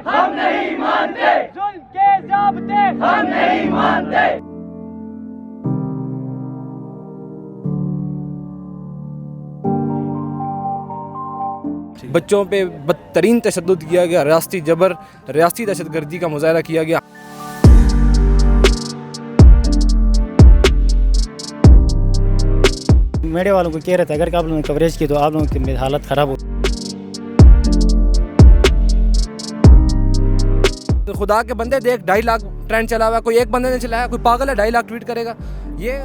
हम नहीं मानते, जुल्म के ज़ाब्ते हम नहीं मानते। बच्चों पे बदतरीन तशद्दुद किया गया, रियासती जबर, रियासती दहशतगर्दी का मुजाहरा किया गया। मीडिया वालों को कह रहे थे अगर आप लोगों ने कवरेज की तो आप लोगों की हालत ख़राब हो। तो खुदा के बंदे देख 2.5 लाख ट्रेंड चला हुआ है, कोई एक बंदे ने चलाया, कोई पागल है 2.5 लाख ट्वीट करेगा। ये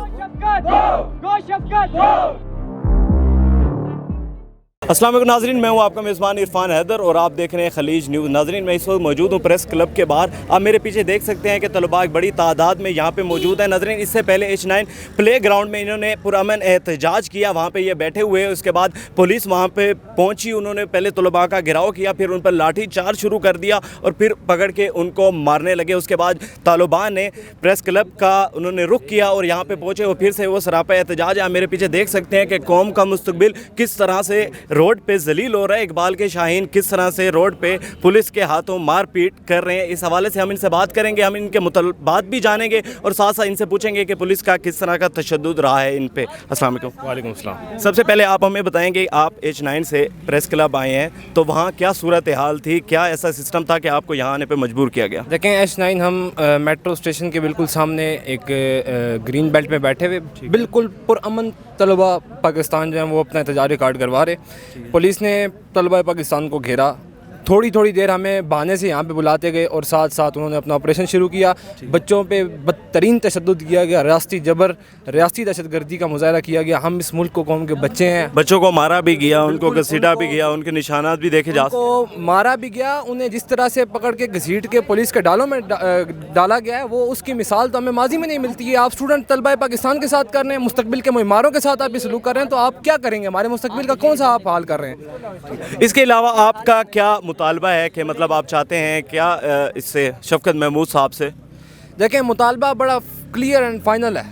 अस्सलाम वालेकुम नाज़रीन, मैं हूं आपका मेज़बान इरफान हैदर और आप देख रहे हैं खलीज न्यूज़। नाज़रीन, मैं इस वक्त मौजूद हूं प्रेस क्लब के बाहर। आप मेरे पीछे देख सकते हैं कि तलबा एक बड़ी तादाद में यहां पे मौजूद है। नाज़रीन, इससे पहले H9 प्ले ग्राउंड में इन्होंने पुरअमन एहतजाज किया, वहां पे ये बैठे हुए। उसके बाद पुलिस वहां पे पहुंची, उन्होंने पहले तलबा का घेराव किया, फिर उन पर लाठी चार्ज शुरू कर दिया और फिर पकड़ के उनको मारने लगे। उसके बाद तालिबान ने प्रेस क्लब का उन्होंने रुख किया और यहाँ पर पहुँचे और फिर से वो सरापा एहतजाज। आप मेरे पीछे देख सकते हैं कि कौम का मुस्तकबिल किस तरह से रोड पर जलील हो रहा है। इकबाल के शाहीन किस तरह से रोड पे पुलिस के हाथों मार पीट कर रहे हैं। इस हवाले से हम इनसे बात करेंगे, हम इनके मुतलबात भी जानेंगे और साथ साथ इनसे पूछेंगे कि पुलिस का किस तरह का तशद्दुद रहा है इन पे। अस्सलाम वालेकुम। वालेकुम अस्सलाम। सबसे पहले आप हमें बताएंगे, आप H9 से प्रेस क्लब आए हैं तो वहाँ क्या सूरत हाल थी, क्या ऐसा सिस्टम था कि आपको यहाँ आने पर मजबूर किया गया? देखें, H9 हम मेट्रो स्टेशन के बिल्कुल सामने एक ग्रीन बेल्ट में बैठे हुए, बिल्कुल पुरअमन तलबा पाकिस्तान जो हैं वो अपना एहतजाज रिकॉर्ड करवा रहे। पुलिस ने तलबा पाकिस्तान को घेरा, थोड़ी देर हमें बहाने से यहाँ पे बुलाते गए और साथ साथ उन्होंने अपना ऑपरेशन शुरू किया। बच्चों पे बदतरीन तशद्दुद किया गया, रियासती जबर, रियासती दहशतगर्दी का मुजाहरा किया गया। हम इस मुल्क को कौम के बच्चे हैं, बच्चों को मारा भी गया, उनको घसीटा भी गया, उनके निशानात भी देखे जा सकते, मारा भी गया। उन्हें जिस तरह से पकड़ के घसीट के पुलिस के डालों में डाला गया है, वो उसकी मिसाल तो हमें माजी में नहीं मिलती है। आप स्टूडेंट तलबा पाकिस्तान के साथ कर रहे हैं, मुस्तकबिल के मुहिमारों के साथ आप ये सलूक कर रहे हैं, तो आप क्या करेंगे? हमारे मुस्तकबिल का कौन सा आप हाल कर रहे हैं? इसके अलावा आपका क्या मुतालबा है कि मतलब आप चाहते हैं क्या इससे शफकत महमूद साहब से? देखें, मुतालबा बड़ा क्लियर एंड फाइनल है।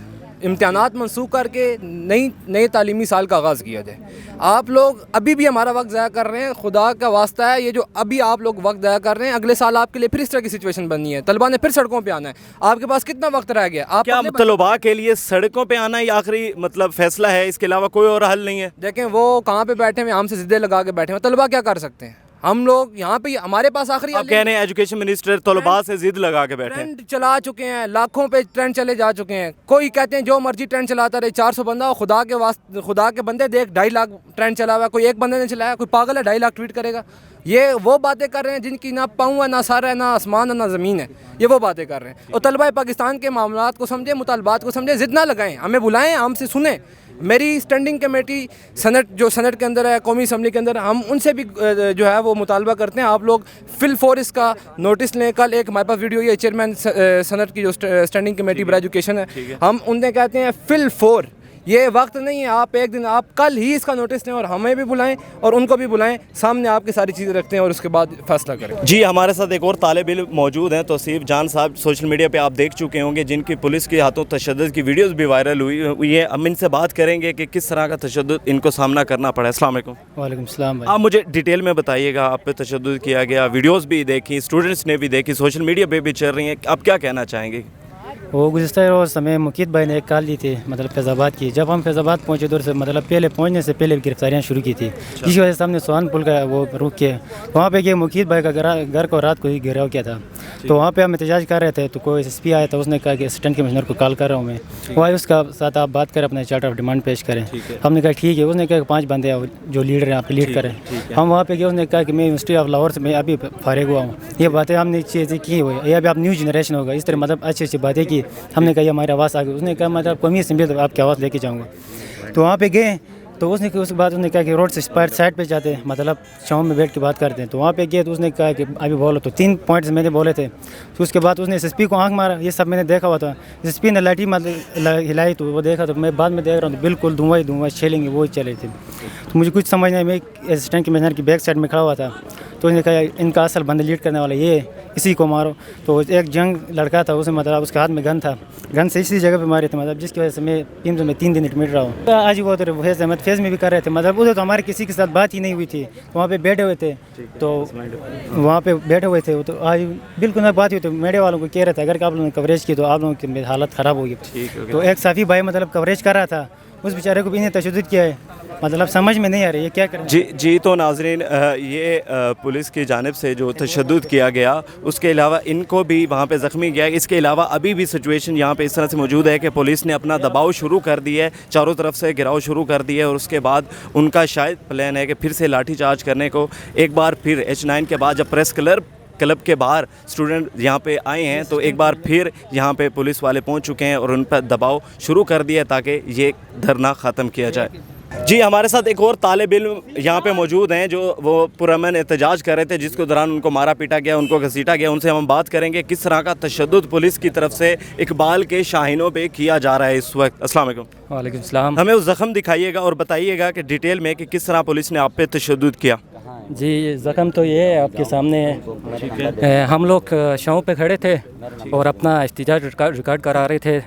इम्तिहानात मनसूख करके नई तालीमी साल का आगाज़ किया जाए। आप लोग अभी भी हमारा वक्त ज़ाया कर रहे हैं, खुदा का वास्ता है। ये जो अभी आप लोग वक्त ज़ाया कर रहे हैं, अगले साल आपके लिए फिर इस तरह की सिचुएशन बननी है, तलबा ने फिर सड़कों पे आना है। आपके पास कितना वक्त रह गया? आप क्या तलबा के लिए सड़कों पे आना ही आखिरी मतलब फैसला है, इसके अलावा कोई और हल नहीं है? देखें, वो कहाँ पे बैठे हुए, हमसे ज़िद्दे लगा के बैठे हुए, तलबा क्या कर सकते हैं? हम लोग यहाँ पे, हमारे पास आखिरी आप कह रहे हैं एजुकेशन मिनिस्टर तलबा से जिद लगा के बैठे हैं। ट्रेंड चला चुके हैं, लाखों पे ट्रेंड चले जा चुके हैं। कोई कहते हैं जो मर्जी ट्रेंड चलाता रहे, 400 बंदा, खुदा के बंदे देख 2.5 लाख ट्रेंड चला हुआ है, कोई एक बंदे ने चलाया, कोई पागल है 2.5 लाख ट्वीट करेगा। ये वो बातें कर रहे हैं जिनकी ना पाँव है, ना सर है, ना आसमान है, ना ज़मीन है। ये वो बातें कर रहे हैं। और तलबा पाकिस्तान के मामलात को समझे, मुतालबात को समझे, जिद ना लगाएं, हमें बुलाएं, हमसे सुने। मेरी स्टैंडिंग कमेटी सेनेट के अंदर है, कौमी असम्बली के अंदर, हम उनसे भी जो है वो मुतालबा करते हैं, आप लोग फिल फोर इसका नोटिस लें। कल एक हमारे पास वीडियो, ये चेयरमैन सेनेट की जो स्टैंडिंग कमेटी फॉर एजुकेशन है, हम उनसे कहते हैं फिल फोर, ये वक्त नहीं है, आप एक दिन, आप कल ही इसका नोटिस लें और हमें भी बुलाएं और उनको भी बुलाएं, सामने आपकी सारी चीज़ें रखते हैं और उसके बाद फैसला करें। जी, हमारे साथ एक और तालिब इल्म मौजूद हैं, तौसीफ जान साहब। सोशल मीडिया पे आप देख चुके होंगे जिनकी पुलिस के हाथों तशद्दुद की वीडियोस भी वायरल हुई है। हम इनसे बात करेंगे कि किस तरह का तशद्दुद इनको सामना करना पड़ा है। अस्सलाम वालेकुम। वालेकुम सलाम। आप मुझे डिटेल में बताइएगा, आप पे तशद्दुद किया गया, वीडियोज़ भी देखी, स्टूडेंट्स ने भी देखी, सोशल मीडिया पर भी चल रही हैं, आप क्या कहना चाहेंगे? वो गुज़िश्ता रोज़ हमें मुकीद भाई ने एक कॉल दी थी, मतलब फैज़ाबाद की। जब हम फैज़ाबाद पहुँचे दूर से, मतलब पहले पहुँचने से पहले गिरफ्तारियाँ शुरू की थी, जिस वजह से हमने सोहान पुल का वो रुक के वहाँ पे गए। मुकीद भाई का घर को रात को ही घेराव किया था, तो वहाँ पे हम एहतजाज कर रहे थे, तो कोई SSP आया था, उसने कहा कि असिस्टेंट कमिश्नर को कॉल कर रहा हूँ मैं, वो आए, उसका साथ आप बात करें, अपना चार्टर ऑफ डिमांड पेश करें। हमने कहा ठीक है। उसने कहा 5 बंदे हैं जो लीडर हैं, आप लीड करें। हम वहाँ पे गए, उसने कहा कि मैं यूनिवर्सिटी ऑफ लाहौर से मैं अभी फारिग हुआ हूँ। ये बातें हमने चीज़ें की हुई, ये अभी आप न्यू जनरेशन होगा, इस तरह मतलब अच्छी बातें की। हमने कहा हमारी आवाज़ आ गई। उसने कहा मतलब कौमी असेंबली तो आपकी आवाज़ लेके जाऊँगा। तो वहाँ पे गए, तो उसने उसके बाद उसने कहा कि रोड से साइड पे जाते हैं, मतलब छाँव में बैठ के बात करते हैं। तो वहाँ पे गए, तो उसने कहा कि अभी बोलो, तो 3 पॉइंट्स मैंने बोले थे। तो उसके बाद उसने SSP को आंख मारा, ये सब मैंने देखा हुआ था। SSP ने लाठी मतलब हिलाई, तो वो देखा, तो मैं बाद में देख रहा हूँ, तो बिल्कुल धुआं ही धुआं शेलिंग वो ही चले थे। तो मुझे कुछ समझ नहीं, मैं असिस्टेंट कमिश्नर की बैक साइड में खड़ा हुआ था। तो उसने कहा इनका असल बंदा लीड करने वाला ये इसी को मारो। तो एक जंग लड़का था, उसे मतलब उसके हाथ में गन था, गन से इसी जगह पे मारे थे, मतलब जिसकी वजह से मैं टीम में 3 दिन एडमिट रहा हूँ। आज वो तो फेज में भी कर रहे थे, मतलब उधर तो हमारे किसी के साथ बात ही नहीं हुई थी, वहाँ पे बैठे हुए थे, तो वहाँ पे बैठे हुए थे, तो आज बिल्कुल ना बात हुई, तो मीडिया वालों को कह रहे थे अगर आप लोगों ने कवरेज की तो आप लोगों की हालत ख़राब होगी। तो एक साफ़ी भाई मतलब कवरेज कर रहा था, उस बेचारे को भी इन्हें तशद्दुद किया है, मतलब समझ में नहीं आ रही है क्या करें। जी तो नाजरीन, ये पुलिस की जानिब से जो तशद्दुद किया गया, उसके अलावा इनको भी वहाँ पे ज़ख्मी किया। इसके अलावा अभी भी सिचुएशन यहाँ पे इस तरह से मौजूद है कि पुलिस ने अपना दबाव शुरू कर दिया है, चारों तरफ से गिराव शुरू कर दिया है, और उसके बाद उनका शायद प्लान है कि फिर से लाठीचार्ज करने को। एक बार फिर H9 के बाद जब प्रेस क्लब के बाहर स्टूडेंट यहाँ पे आए हैं, तो एक बार फिर यहाँ पे पुलिस वाले पहुँच चुके हैं और उन पर दबाव शुरू कर दिया ताकि ये धरना ख़त्म किया जाए। जी, हमारे साथ एक और तालिब इल्म यहाँ पे मौजूद हैं जो वो पुरअमन एहतजाज कर रहे थे, जिसके दौरान उनको मारा पीटा गया, उनको घसीटा गया। उनसे हम बात करेंगे किस तरह का तशद्दुद पुलिस की तरफ से इकबाल के शाहीनों पे किया जा रहा है इस वक्त। अस्सलाम वालेकुम। वालेकुम सलाम। हमें उस ज़ख्म दिखाइएगा और बताइएगा कि डिटेल में कि किस तरह पुलिस ने आप पे तशद्दुद किया। जी, ज़ख्म तो ये है आपके सामने है। हम लोग शव पे खड़े थे और अपना एहतजाज रिकॉर्ड करा रहे थे,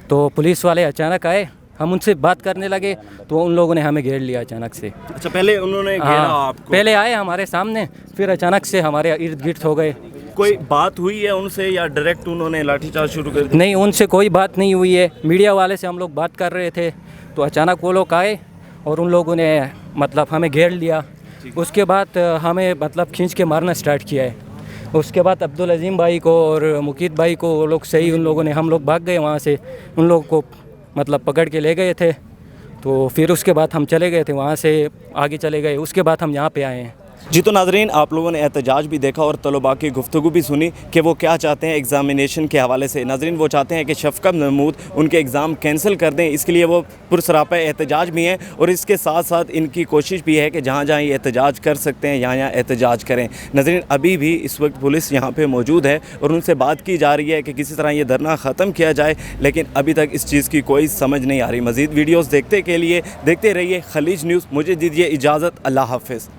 तो पुलिस वाले अचानक आए, हम उनसे बात करने लगे तो उन लोगों ने हमें घेर लिया अचानक से। अच्छा, पहले उन्होंने घेरा आपको? पहले आए हमारे सामने, फिर अचानक से हमारे इर्द गिर्द हो गए। कोई बात हुई है उनसे या डायरेक्ट उन्होंने लाठीचार्ज शुरू कर दिया? नहीं, उनसे कोई बात नहीं हुई है। मीडिया वाले से हम लोग बात कर रहे थे तो अचानक वो लोग आए और उन लोगों ने मतलब हमें घेर लिया। उसके बाद हमें मतलब खींच के मारना स्टार्ट किया है। उसके बाद अब्दुल अजीम भाई को और मुकीद भाई को वो लोग सही, उन लोगों ने, हम लोग भाग गए वहाँ से, उन लोगों को मतलब पकड़ के ले गए थे। तो फिर उसके बाद हम चले गए थे, वहाँ से आगे चले गए, उसके बाद हम यहाँ पे आए हैं। जी तो नाजरीन, आप लोगों ने एहतजाज भी देखा और तलबा की गुफ्तगू भी सुनी कि वो क्या चाहते हैं एग्ज़ामिनेशन के हवाले से। नाजरीन, वो चाहते हैं कि शफ़क़त महमूद उनके एग्ज़ाम कैंसिल कर दें, इसके लिए वो पुरसरापा एहतजाज भी हैं, और इसके साथ साथ इनकी कोशिश भी है कि जहाँ जहाँ ये एहतजाज कर सकते हैं यहाँ एहतजाज करें। नाजरीन, अभी भी इस वक्त पुलिस यहाँ पर मौजूद है और उनसे बात की जा रही है कि किसी तरह ये धरना ख़त्म किया जाए, लेकिन अभी तक इस चीज़ की कोई समझ नहीं आ रही। मज़ीद वीडियोज़ देखते रहिए खलीज न्यूज़। मुझे दीजिए इजाज़त, अल्लाह हाफ़िज़।